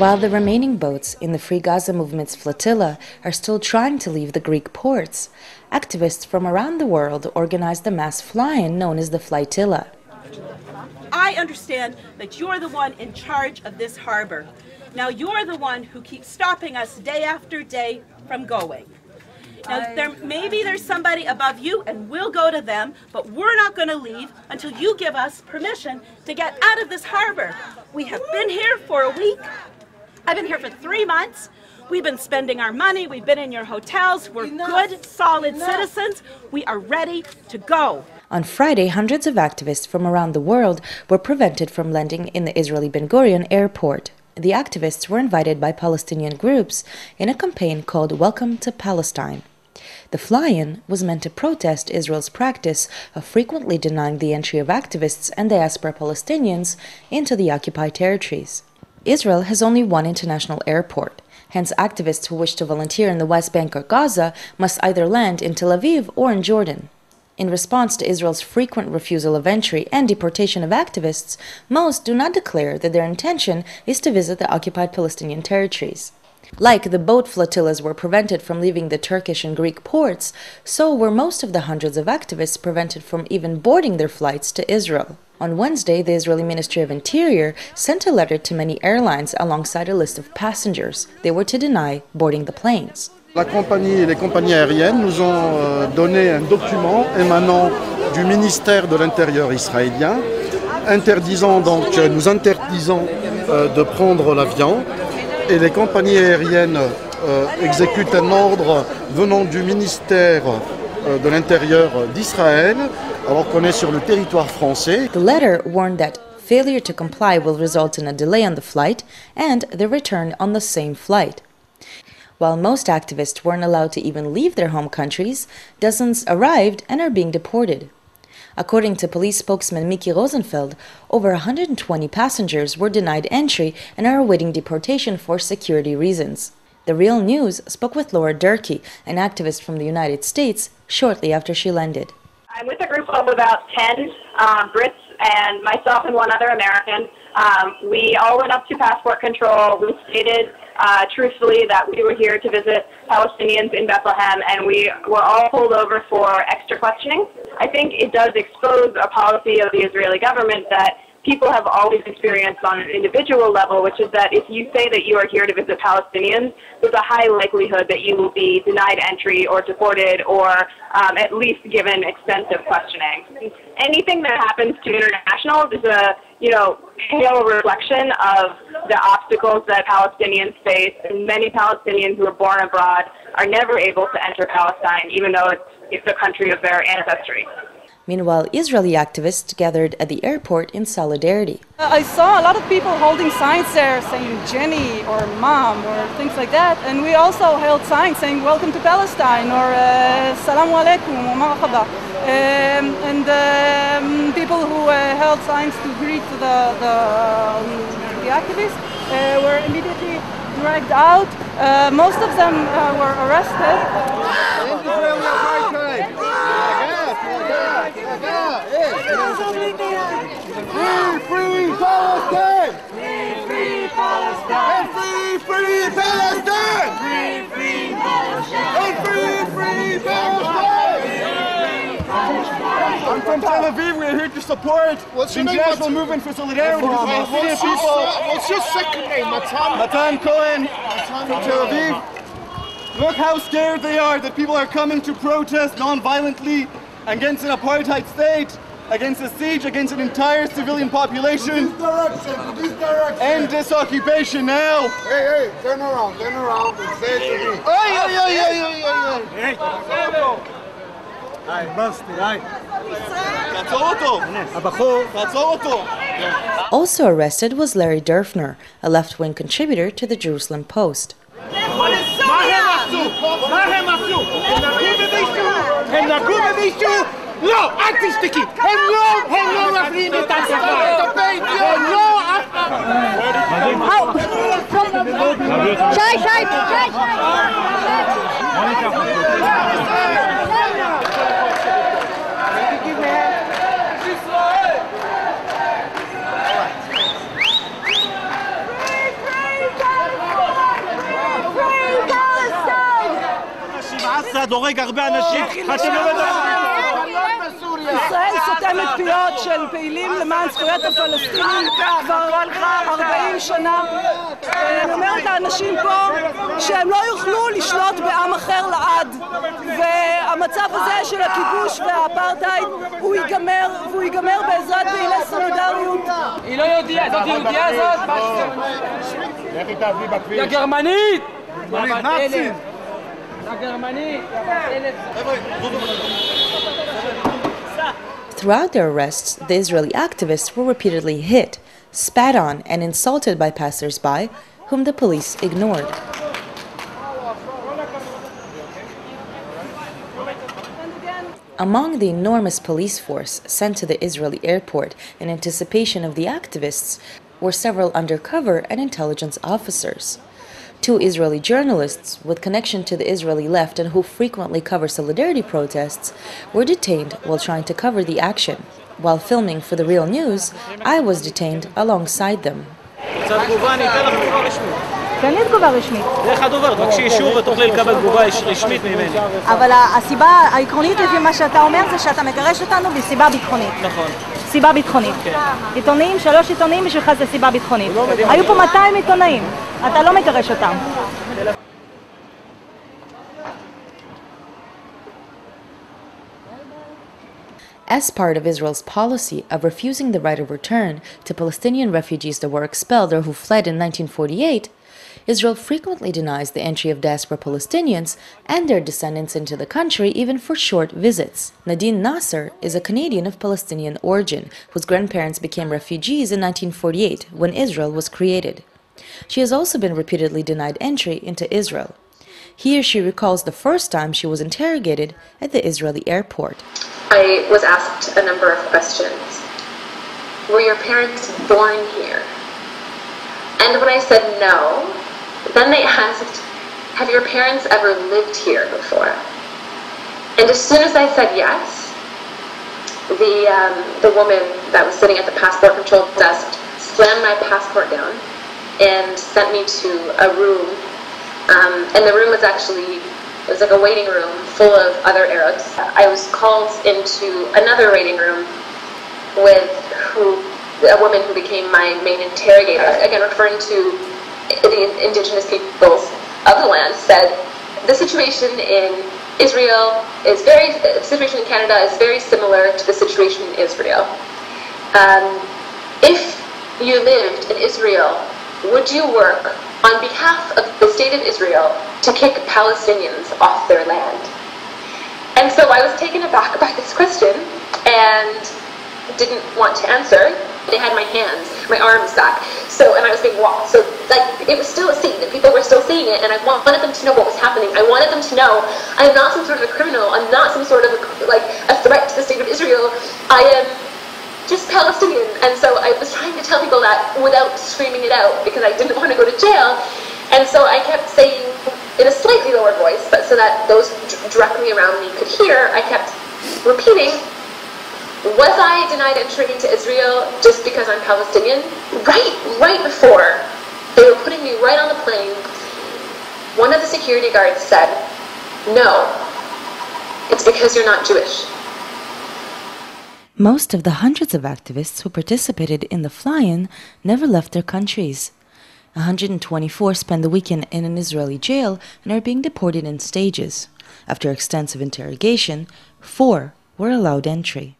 While the remaining boats in the Free Gaza movement's flotilla are still trying to leave the Greek ports, activists from around the world organized a mass fly-in known as the Flytilla. I understand that you're the one in charge of this harbor. Now you're the one who keeps stopping us day after day from going. Now maybe there's somebody above you and we'll go to them, but we're not going to leave until you give us permission to get out of this harbor. We have been here for a week. I've been here for 3 months. We've been spending our money. We've been in your hotels. We're good, solid citizens. We are ready to go. On Friday, hundreds of activists from around the world were prevented from landing in the Israeli Ben Gurion airport. The activists were invited by Palestinian groups in a campaign called Welcome to Palestine. The fly-in was meant to protest Israel's practice of frequently denying the entry of activists and diaspora Palestinians into the occupied territories. Israel has only one international airport, hence activists who wish to volunteer in the West Bank or Gaza must either land in Tel Aviv or in Jordan. In response to Israel's frequent refusal of entry and deportation of activists, most do not declare that their intention is to visit the occupied Palestinian territories. Like the boat flotillas were prevented from leaving the Turkish and Greek ports, so were most of the hundreds of activists prevented from even boarding their flights to Israel. On Wednesday, the Israeli Ministry of Interior sent a letter to many airlines alongside a list of passengers. They were to deny boarding the planes. La compagnie et les compagnies aériennes nous ont donné un document émanant du ministère de l'Intérieur israélien, nous interdisant de prendre l'avion, et les compagnies aériennes exécutent un ordre venant du ministère de l'Intérieur d'Israël, alors qu'on est sur le territoire français. The letter warned that failure to comply will result in a delay on the flight and the return on the same flight. While most activists weren't allowed to even leave their home countries, dozens arrived and are being deported. According to police spokesman Miki Rosenfeld, over 120 passengers were denied entry and are awaiting deportation for security reasons. The Real News spoke with Laura Durkee, an activist from the United States, shortly after she landed. I'm with a group of about 10 Brits and myself and one other American. We all went up to passport control. We stated truthfully that we were here to visit Palestinians in Bethlehem, and we were all pulled over for extra questioning. I think it does expose a policy of the Israeli government that people have always experienced on an individual level, which is that if you say that you are here to visit Palestinians, there's a high likelihood that you will be denied entry or deported or at least given extensive questioning. Anything that happens to internationals is a, pale reflection of the obstacles that Palestinians face, and many Palestinians who are born abroad are never able to enter Palestine, even though it's the country of their ancestry. Meanwhile, Israeli activists gathered at the airport in solidarity. I saw a lot of people holding signs there saying Jenny or Mom or things like that, and we also held signs saying Welcome to Palestine or Salamu Alaikum or Marhaba. And people who held signs to greet the activists were immediately dragged out. Most of them were arrested. Free Palestine! Free Palestine! Free Palestine! Free Palestine! Free Palestine! I'm from Tel Aviv. We're here to support the international movement for solidarity. What's your second name, Matan? Matan Cohen from Tel Aviv. Look how scared they are that people are coming to protest non-violently against an apartheid state, against a siege, against an entire civilian population. This direction. End this occupation now. Hey, turn around and say it to me. Hey. Also arrested was Larry Dürfner, a left-wing contributor to the Jerusalem Post. לא, אל תשתקי! הם לא מפריעים את ההצבעה! הם לא אף פעם! שי! הורג הרבה אנשים. אתם לא מדברים. ישראל סותמת פיות של פעילים למען זכויות הפלסטינים כבר 40 שנה. אני אומרת לאנשים פה שהם לא יוכלו לשלוט בעם אחר לעד, והמצב הזה של הכיבוש והאפרטהייד הוא ייגמר, והוא ייגמר בעזרת פעילי סולידריות. היא לא יהודייה, זאת יהודייה הזאת? לכי תעבדי בכביש. יא גרמנית! נאצים! יא גרמנית! Throughout their arrests, the Israeli activists were repeatedly hit, spat on, and insulted by passers-by, whom the police ignored. Among the enormous police force sent to the Israeli airport in anticipation of the activists were several undercover and intelligence officers. 2 Israeli journalists with connection to the Israeli left and who frequently cover solidarity protests were detained while trying to cover the action. While filming for the Real News, I was detained alongside them. תן לי תגובה רשמית. דרך הדובר, תבקשי אישור ותוכלי לקבל תגובה רשמית ממני. אבל הסיבה העקרונית לפי מה שאתה אומר זה שאתה מגרש אותנו בסיבה ביטחונית. נכון. סיבה ביטחונית. עיתונאים, 3 עיתונאים בשבילך זה סיבה ביטחונית. היו פה 200 עיתונאים, אתה לא מגרש אותם. As part of Israel's policy of refusing the right of return to Palestinian refugees that were expelled or who fled in 1948, Israel frequently denies the entry of diaspora Palestinians and their descendants into the country even for short visits. Nadine Nasser is a Canadian of Palestinian origin whose grandparents became refugees in 1948 when Israel was created. She has also been repeatedly denied entry into Israel. Here she recalls the first time she was interrogated at the Israeli airport. I was asked a number of questions. Were your parents born here? And when I said no, then they asked, have your parents ever lived here before? And as soon as I said yes, the woman that was sitting at the passport control desk slammed my passport down and sent me to a room. And the room was actually, it was like a waiting room full of other Arabs. I was called into another waiting room with a woman who became my main interrogator. Again, referring to the indigenous peoples of the land, said the situation in Israel is the situation in Canada is very similar to the situation in Israel. If you lived in Israel, would you work on behalf of the state of Israel to kick Palestinians off their land? And so I was taken aback by this question and didn't want to answer. They had my hands, my arms back, and I was being walked. So like it was still a scene, and people were still seeing it, and I wanted them to know what was happening. I wanted them to know I'm not some sort of a criminal. I'm not some sort of a threat to the state of Israel. I am just Palestinian. And so I was trying to tell people that without screaming it out because I didn't want to go to jail. And so I kept saying in a slightly lower voice, but so that those directly around me could hear, I kept repeating, was I denied entry into Israel just because I'm Palestinian? Right before they were putting me right on the plane, one of the security guards said, no, it's because you're not Jewish. Most of the hundreds of activists who participated in the fly-in never left their countries. 124 spent the weekend in an Israeli jail and are being deported in stages. After extensive interrogation, 4 were allowed entry.